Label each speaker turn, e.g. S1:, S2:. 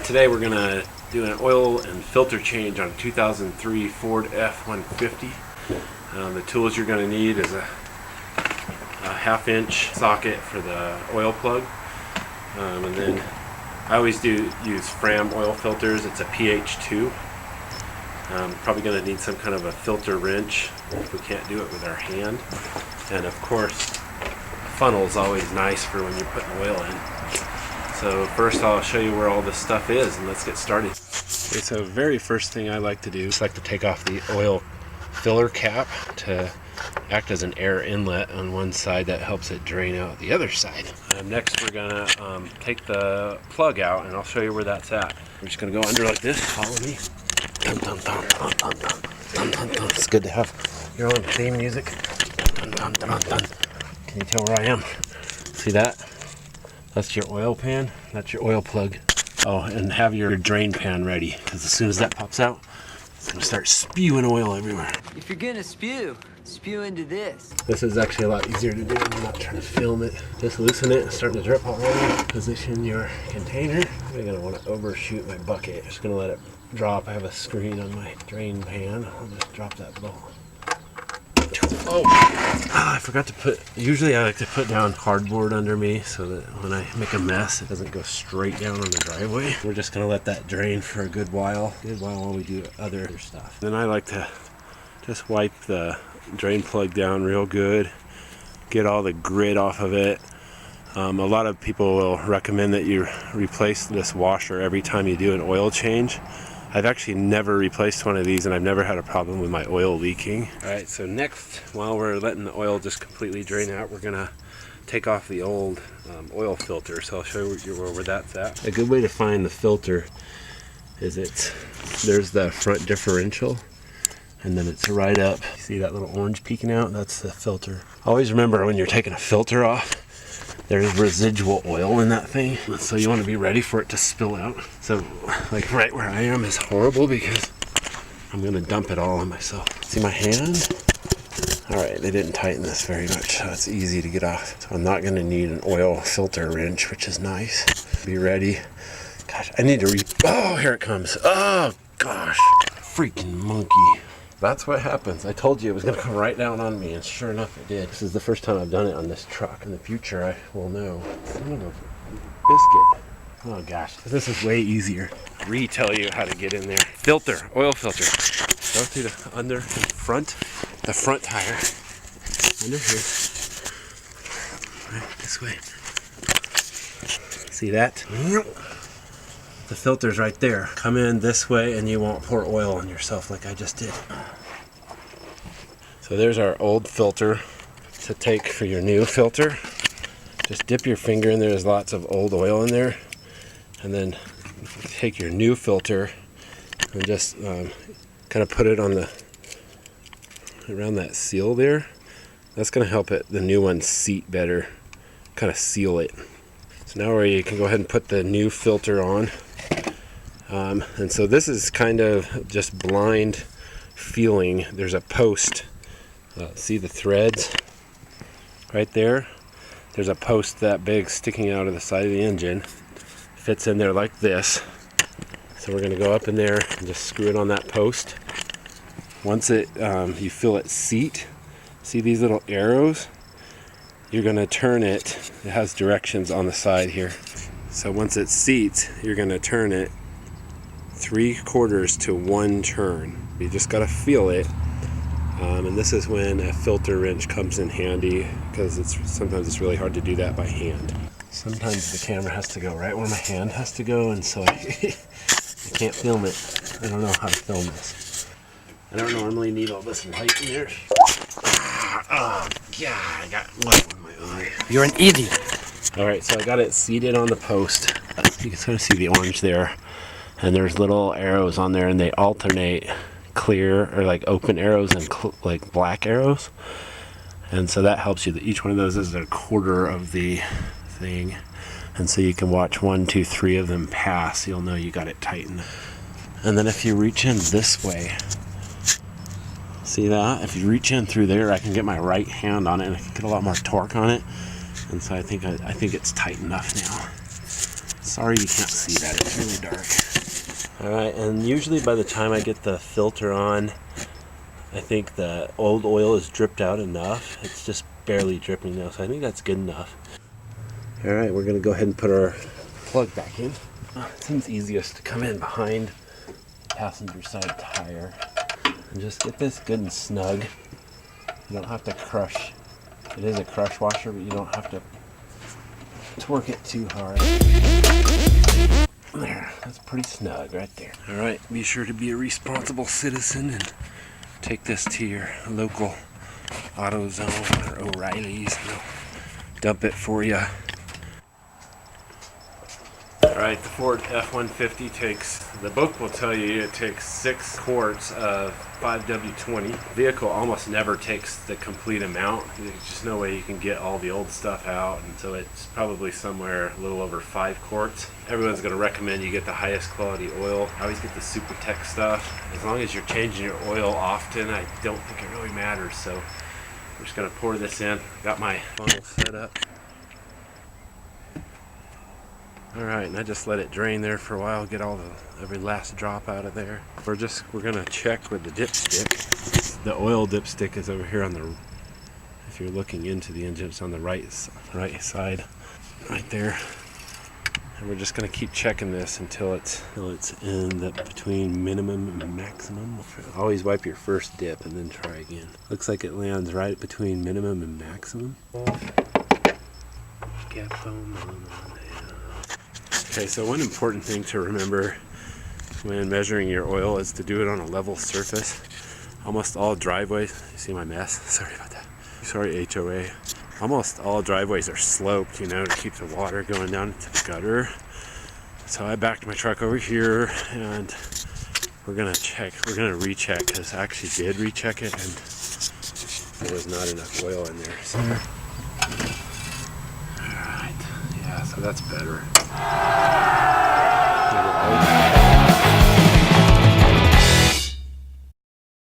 S1: Today we're gonna do an oil and filter change on a 2003 Ford F150. The tools you're gonna need is a half-inch socket for the oil plug, and then I always use Fram oil filters. It's a pH2. Probably gonna need some kind of a filter wrench if we can't do it with our hand, and of course a funnel is always nice for when you're putting oil in. So first I'll show you where all this stuff is and let's get started. Okay, so very first thing I like to do is to take off the oil filler cap to act as an air inlet on one side that helps it drain out the other side. Next we're gonna take the plug out and I'll show you where that's at. We're just gonna go under like this, follow me. Dun, dun, dun, dun, dun, dun, dun, dun, dun. It's good to have your own theme music. Dun, dun, dun, dun, dun. Can you tell where I am? See that? That's your oil pan, that's your oil plug. Oh, and have your drain pan ready, because as soon as that pops out, it's gonna start spewing oil everywhere.
S2: If you're gonna spew into this.
S1: This is actually a lot easier to do when you're not trying to film it. Just loosen it, it's starting to drip already. Position your container. I'm gonna wanna overshoot my bucket. Just gonna let it drop. I have a screen on my drain pan. I'll just drop that bowl. Oh, I forgot to put, usually I like to put down cardboard under me so that when I make a mess, it doesn't go straight down on the driveway. We're just gonna let that drain for a good while while we do other stuff. Then I like to just wipe the drain plug down real good, get all the grit off of it. A lot of people will recommend that you replace this washer every time you do an oil change. I've actually never replaced one of these and I've never had a problem with my oil leaking. Alright, so next, while we're letting the oil just completely drain out, we're gonna take off the old oil filter. So I'll show you where that's at. A good way to find the filter is there's the front differential and then it's right up. You see that little orange peeking out? That's the filter. Always remember when you're taking a filter off, there's residual oil in that thing, so you want to be ready for it to spill out. So like right where I am is horrible because I'm gonna dump it all on myself. See my hand? Alright, they didn't tighten this very much, so it's easy to get off. So I'm not gonna need an oil filter wrench, which is nice. Be ready. Gosh, I need to oh, here it comes. Oh gosh, freaking monkey. That's what happens. I told you it was going to come right down on me, and sure enough it did. This is the first time I've done it on this truck. In the future, I will know. Son of a biscuit. Oh gosh, this is way easier. Retell you how to get in there. Filter, oil filter. Go through the the front tire. Under here. Right, this way. See that? The filter's right there. Come in this way and you won't pour oil on yourself like I just did. So there's our old filter to take for your new filter. Just dip your finger in there. There's lots of old oil in there. And then take your new filter and just kind of put it on around that seal there. That's going to help the new one seat better. Kind of seal it. So now you can go ahead and put the new filter on. And so this is kind of just blind feeling. There's a post. See the threads right there? There's a post that big sticking out of the side of the engine. Fits in there like this. So we're going to go up in there and just screw it on that post. Once you feel it seat, see these little arrows? You're going to turn it. It has directions on the side here. So once it seats, you're going to turn it 3/4 to 1 turn. You just got to feel it. And this is when a filter wrench comes in handy because sometimes it's really hard to do that by hand. Sometimes the camera has to go right where my hand has to go, and so I can't film it. I don't know how to film this. I don't normally need all this light in there. Oh, God, I got light in my eye.
S2: You're an idiot.
S1: Alright, so I got it seated on the post. You can sort of see the orange there. And there's little arrows on there, and they alternate clear or like open arrows and like black arrows. And so that helps you. Each one of those is 1/4 of the thing. And so you can watch 1, 2, 3 of them pass. You'll know you got it tightened. And then if you reach in this way, see that? If you reach in through there, I can get my right hand on it and I can get a lot more torque on it. And so I think it's tight enough now. Sorry you can't see. see that, it's really dark. Alright, and usually by the time I get the filter on, I think the old oil is dripped out enough. It's just barely dripping now, so I think that's good enough. Alright, we're going to go ahead and put our plug back in. It seems easiest to come in behind the passenger side tire and just get this good and snug. You don't have to crush. It is a crush washer, but you don't have to torque it too hard. There, that's pretty snug right there. Alright, be sure to be a responsible citizen and take this to your local AutoZone or O'Reilly's and they'll dump it for you. Alright, the Ford F-150 takes, the book will tell you it takes 6 quarts of 5W20. The vehicle almost never takes the complete amount. There's just no way you can get all the old stuff out, and so it's probably somewhere a little over 5 quarts. Everyone's going to recommend you get the highest quality oil. I always get the Super Tech stuff. As long as you're changing your oil often, I don't think it really matters. So I'm just going to pour this in. Got my funnel set up. Alright, and I just let it drain there for a while, get every last drop out of there. We're gonna check with the dipstick. The oil dipstick is over here on the, if you're looking into the engine, it's on the right side, right there. And we're just gonna keep checking this until it's in the between minimum and maximum. Always wipe your first dip and then try again. Looks like it lands right between minimum and maximum. Gap foam on. Okay, so one important thing to remember when measuring your oil is to do it on a level surface. Almost all driveways, you see my mess? Sorry about that. Sorry, HOA. Almost all driveways are sloped, you know, to keep the water going down into the gutter. So I backed my truck over here and we're gonna recheck, because I actually did recheck it and there was not enough oil in there. So. Alright, yeah, so that's better.